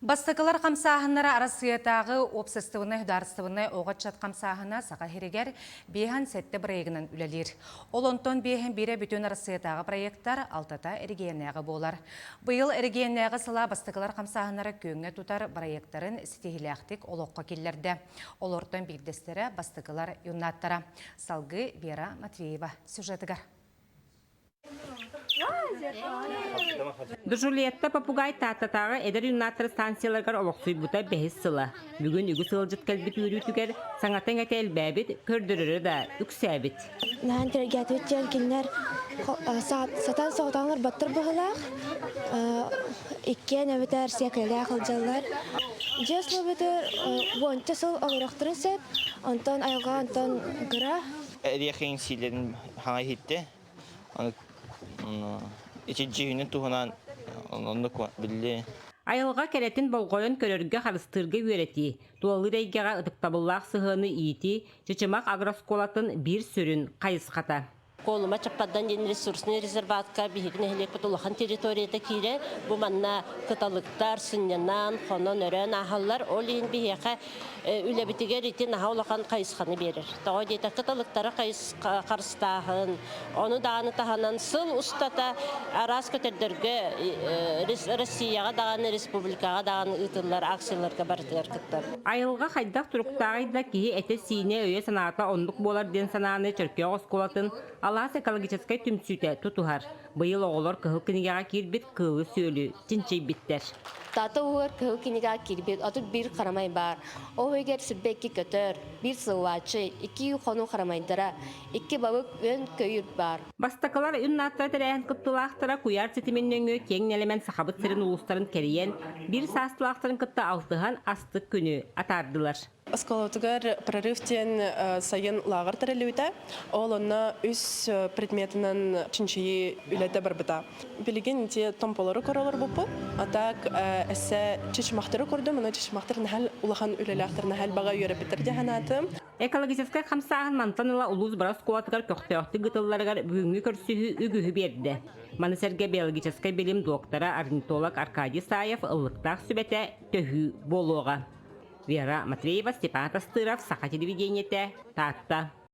Бастықылар қамсағынлары арасыятағы обсыстығыны үдарыстығыны оғатшат қамсағына сақа херегер бейхан сәтті проектінің үлелер. Ол онтон бейхан бире бүтін арасыятағы проекттар алтата әргейінәғы болар. Бұйыл әргейінәғы сыла бастықылар қамсағынлары күйіңе тұтар проекттарын стихилияқтик олоққа келлерді. Ол ортан бейдестері бастықылар юнаттара. Салғы Вера Матвеева сюжетігар. Дұржулиетті попугай таттатағы әдір юнаттыр станцияларғар олықсуй бұта бәхіс сыла. Бүгін үгі сылжыт кәлбіт үйрітігер саңатын әті әлбәбіт көрдірірі да үксәбіт. Нән тергәті өтчен кенлер сатан соғданлар баттыр бұғылақ. Иккен әбітер секелі ақылжалар. Жеслы бітір бұнты сыл олырақтырын сәп, онтан айға, онтан ғыра. Әрияқын силерін хаңа хитті. Ичинчи хүнін туғынан онны білді. Айылға кәретін болғойын көрерге қарыстырғы өреті. Туалы рейгеға ұдықтабыллақ сығыны иеті, жычымақ агросколатын бір сүрін қайысқата. Колума чаппадан ден ресурсный резерватка бихигне хелекпет улахан территорията кире бу манна кыталыктар сыннянан хонон өрөн ахаллар олин бихеха үлебитигер итин аха улахан кайысханы берер. Тоо дейта кыталыктары кайыс карыстахын, оны дааны таханан сыл устата арас көтердерге Россияга даганы республикага даганы ытыллар акцияларга бардылар кыттар. Айылға қайдақ тұрықтағайда кихи әте сине өе санаата ондық болар ден сананы Чөркия осколатын Алас экологическай түмсүйті тұтуғар. Бұйыл оғылар кығыл кінігеға кербет кығы сөйлі, тінчей біттер. Таты уғыр кығы кенеға кербет, отыр бір қарамай бар. О егер сүрбекке көтір, бір сылуачы, екі қону қарамайдыра, екі бабық өн көйір бар. Бастақылар үннаттар тәрәйін қыттылақтыра күйар сетіменнен кең нәлемен сақабыт сірін ұлыстарын кәрейен, бір састылақтарын қытты алтыған астық күні атардылар. Осколотугар прорывтен сайын лагар тәрелуіті, ол оны үз предметінің чинчейі үләді барбыта. Білеген те томполары көралар бұпы, атак әсі чешмақтары көрді, мұны чешмақтар нәхәл улахан үләләқтар нәхәл баға үйері бітерді ханаты. Экологическай қамсағын мантаныла улуз барас қуатығар көқтеоқты ғытылларығар бүгінгі көрсігі үгігі берді. Манысерге биологическай білім доктора орнитолог Аркадий Саев ыллықтақ сүбәті төхі болуға. Вера Матвеева, Степан Тастыров, Саха телевидениете, Татта.